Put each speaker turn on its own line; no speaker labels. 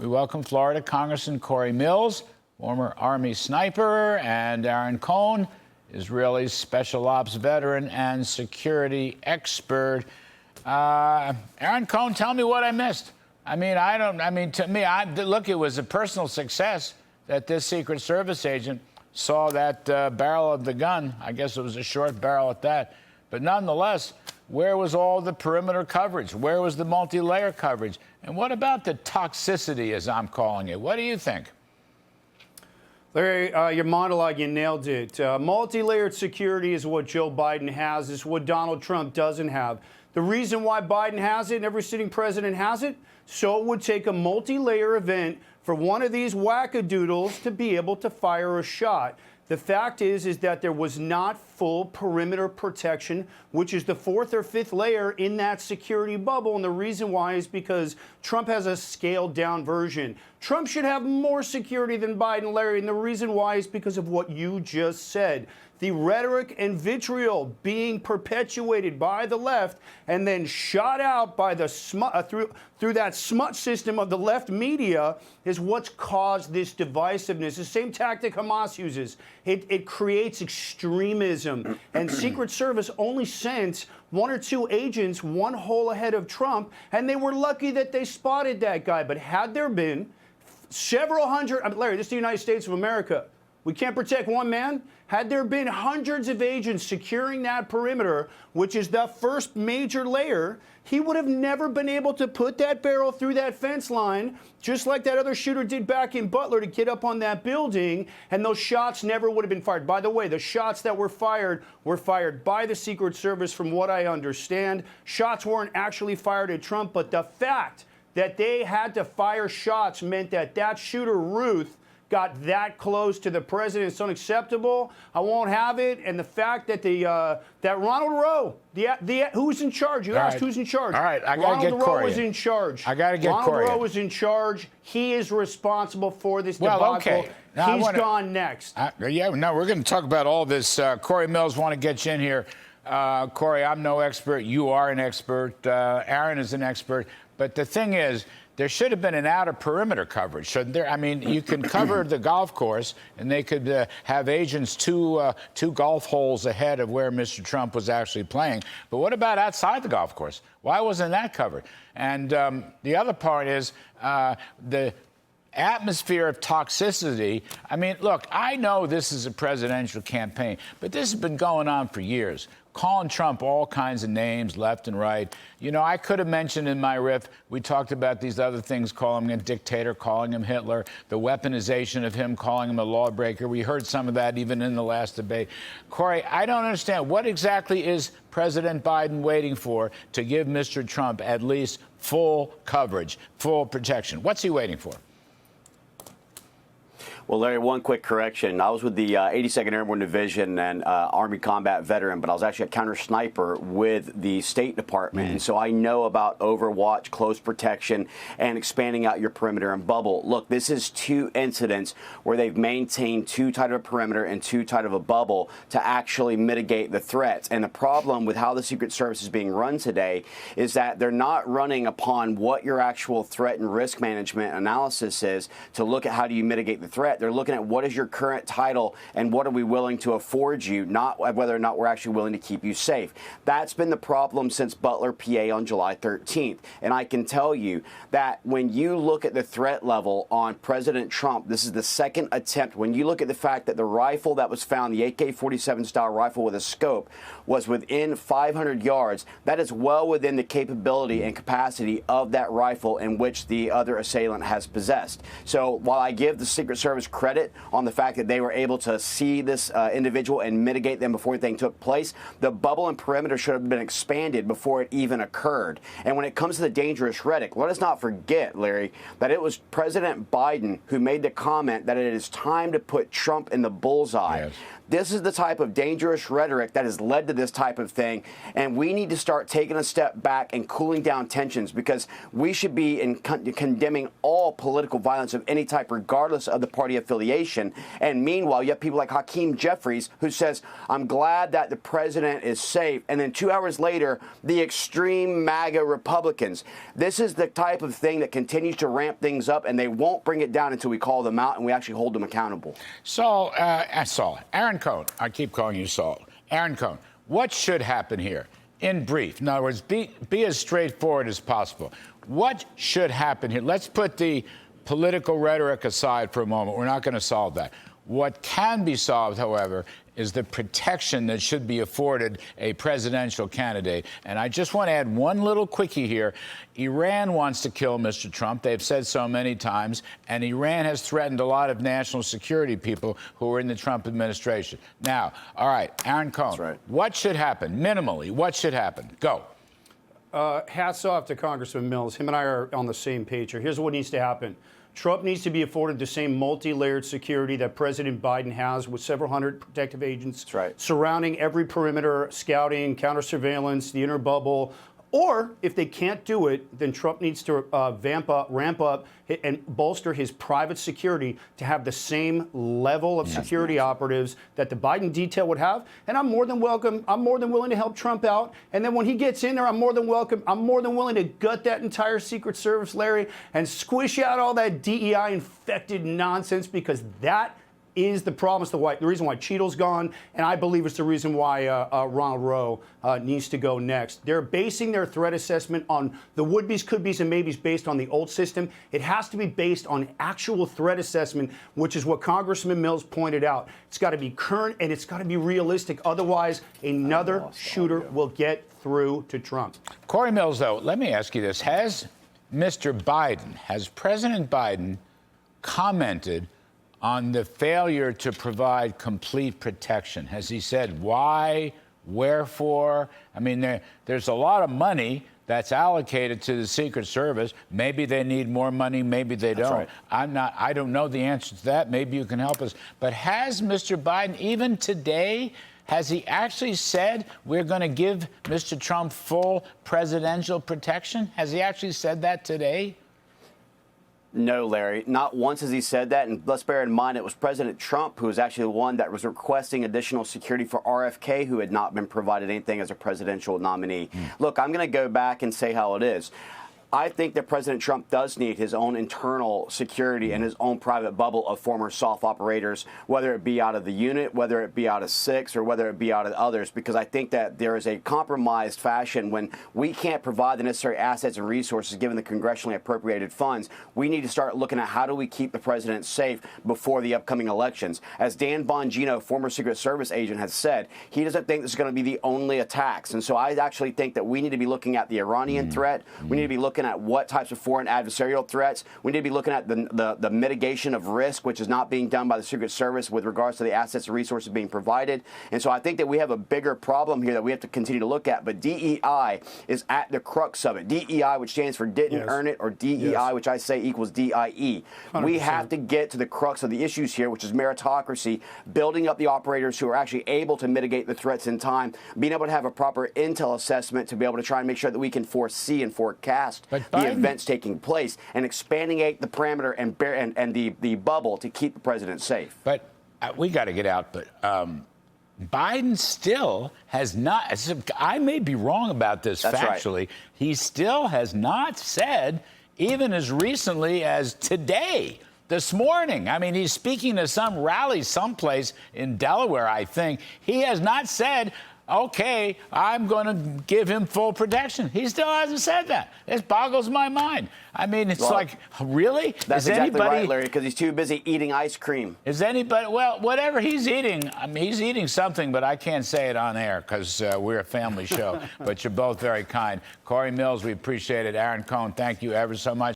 We welcome Florida Congressman Cory Mills, former Army sniper, and Aaron Cohen, Israeli special ops veteran and security expert. Aaron Cohen, tell me what I missed. To me, look, it was a personal success that this Secret Service agent saw that barrel of the gun. I guess it was a short barrel at that. But nonetheless, where was all the perimeter coverage? Where was the multi-layer coverage? And what about the toxicity, as I'm calling it? What do you think?
Larry, your monologue, you nailed it. Multi-layered security is what Joe Biden has. It's what Donald Trump doesn't have. The reason why Biden has it and every sitting president has it, so it would take a multi-layer event for one of these wackadoodles to be able to fire a shot. The fact is that there was not full perimeter protection, which is the fourth or fifth layer in that security bubble. And the reason why is because Trump has a scaled down version. Trump should have more security than Biden, Larry. And the reason why is because of what you just said. The rhetoric and vitriol being perpetuated by the left and then shot out by the through that smut system of the left media is what's caused this divisiveness. The same tactic Hamas uses. It creates extremism. And Secret Service only sent one or two agents one hole ahead of Trump, and they were lucky that they spotted that guy. But had there been several hundred, Larry, this is the United States of America. We can't protect one man. Had there been hundreds of agents securing that perimeter, which is the first major layer, he would have never been able to put that barrel through that fence line, just like that other shooter did back in Butler to get up on that building, and those shots never would have been fired. By the way, the shots that were fired by the Secret Service, from what I understand. Shots weren't actually fired at Trump, but the fact that they had to fire shots meant that that shooter, Ruth, got that close to the president. It's unacceptable. I won't have it. And the fact that that Ronald Rowe, who's in charge? You asked who's in charge.
All right, I got to get Cory.
Ronald Rowe is in charge.
I got to get
Ronald
Cory.
Rowe is in charge. He is responsible for this debacle.
Okay. Now,
he's gone we're
going to talk about all this. Cory Mills, want to get you in here. Cory, I'm no expert. You are an expert. Aaron is an expert. But the thing is, there should have been an outer perimeter coverage, shouldn't there? I mean, you can cover the golf course, and they could have agents two golf holes ahead of where Mr. Trump was actually playing. But what about outside the golf course? Why wasn't that covered? And the other part is the atmosphere of toxicity. I mean, look, I know this is a presidential campaign, but this has been going on for years. Calling Trump all kinds of names, left and right. You know, I could have mentioned in my riff, we talked about these other things, calling him a dictator, calling him Hitler, the weaponization of him, calling him a lawbreaker. We heard some of that even in the last debate. Cory, I don't understand. What exactly is President Biden waiting for to give Mr. Trump at least full coverage, full protection? What's he waiting for?
Well, Larry, one quick correction. I was with the 82nd Airborne Division and Army combat veteran, but I was actually a counter sniper with the State Department. And so I know about overwatch, close protection, and expanding out your perimeter and bubble. Look, this is two incidents where they've maintained too tight of a perimeter and too tight of a bubble to actually mitigate the threats. And the problem with how the Secret Service is being run today is that they're not running upon what your actual threat and risk management analysis is to look at how do you mitigate the threat. They're looking at what is your current title and what are we willing to afford you, not whether or not we're actually willing to keep you safe. That's been the problem since Butler, PA on July 13th. And I can tell you that when you look at the threat level on President Trump, this is the second attempt. When you look at the fact that the rifle that was found, the AK-47 style rifle with a scope, was within 500 yards, that is well within the capability and capacity of that rifle in which the other assailant has possessed. So while I give the Secret Service credit on the fact that they were able to see this individual and mitigate them before anything took place, the bubble and perimeter should have been expanded before it even occurred. And when it comes to the dangerous rhetoric, let us not forget, Larry, that it was President Biden who made the comment that it is time to put Trump in the bullseye. Yes. This is the type of dangerous rhetoric that has led to this type of thing, and we need to start taking a step back and cooling down tensions, because we should be condemning all political violence of any type, regardless of the party party affiliation. And meanwhile, you have people like Hakeem Jeffries who says, I'm glad that the president is safe. And then 2 hours later, the extreme MAGA Republicans. This is the type of thing that continues to ramp things up, and they won't bring it down until we call them out and we actually hold them accountable.
Saul, Aaron Cohen, I keep calling you Saul. Aaron Cohen, what should happen here? In brief, in other words, be as straightforward as possible. What should happen here? Let's put the political rhetoric aside for a moment. We're not going to solve that. What can be solved, however, is the protection that should be afforded a presidential candidate. And I just want to add one little quickie here. Iran wants to kill Mr. Trump. They've said so many times. And Iran has threatened a lot of national security people who are in the Trump administration. Now, all right, Aaron Cohen,
that's right.
What should happen? Minimally, what should happen? Go.
Hats off to Congressman Mills. Him and I are on the same page here. Here's what needs to happen. Trump needs to be afforded the same multi-layered security that President Biden has, with several hundred protective agents surrounding every perimeter, scouting, counter surveillance, the inner bubble. Or if they can't do it, then Trump needs to ramp up and bolster his private security to have the same level of security operatives that the Biden detail would have. And I'm more than willing to help Trump out. And then when he gets in there, I'm more than willing to gut that entire Secret Service, Larry, and squish out all that DEI infected nonsense, because that is the problem. It's the reason why Cheeto's gone, and I believe it's the reason why Ronald Rowe needs to go next. They're basing their threat assessment on the would-bes, could-bes, and maybes based on the old system. It has to be based on actual threat assessment, which is what Congressman Mills pointed out. It's got to be current, and it's got to be realistic. Otherwise, another shooter will get through to Trump.
Cory Mills, though, let me ask you this. Has President Biden commented on the failure to provide complete protection? Has he said why, wherefore? I mean, there's a lot of money that's allocated to the Secret Service. Maybe they need more money, maybe they don't. Right. I don't know the answer to that. Maybe you can help us. But has Mr. Biden, even today, has he actually said we're going to give Mr. Trump full presidential protection? Has he actually said that today?
No, Larry. Not once has he said that. And let's bear in mind, it was President Trump who was actually the one that was requesting additional security for RFK, who had not been provided anything as a presidential nominee. Look, I'm going to go back and say how it is. I think that President Trump does need his own internal security and his own private bubble of former SOF operators, whether it be out of the unit, whether it be out of SIX, or whether it be out of others, because I think that there is a compromised fashion when we can't provide the necessary assets and resources given the congressionally appropriated funds. We need to start looking at how do we keep the president safe before the upcoming elections. As Dan Bongino, former Secret Service agent, has said, he doesn't think this is going to be the only attacks. And so I actually think that we need to be looking at the Iranian threat. We need to be looking at what types of foreign adversarial threats. We need to be looking at the mitigation of risk, which is not being done by the Secret Service with regards to the assets and resources being provided. And so I think that we have a bigger problem here that we have to continue to look at. But DEI is at the crux of it. DEI, which stands for didn't earn it, or DEI, which I say equals DIE. 100%. We have to get to the crux of the issues here, which is meritocracy, building up the operators who are actually able to mitigate the threats in time, being able to have a proper intel assessment to be able to try and make sure that we can foresee and forecast the events taking place, and expanding the parameter and the bubble to keep the president safe.
But we got to get out. But Biden still has not. I may be wrong about this factually. Right. He still has not said, even as recently as today, this morning. I mean, he's speaking to some rally someplace in Delaware, I think. He has not said, okay, I'm going to give him full protection. He still hasn't said that. This boggles my mind. I mean, it's like, really?
That's exactly right, Larry, because he's too busy eating ice cream.
Is anybody, well, whatever he's eating, I mean, he's eating something, but I can't say it on air because we're a family show. But you're both very kind. Cory Mills, we appreciate it. Aaron Cohen, thank you ever so much.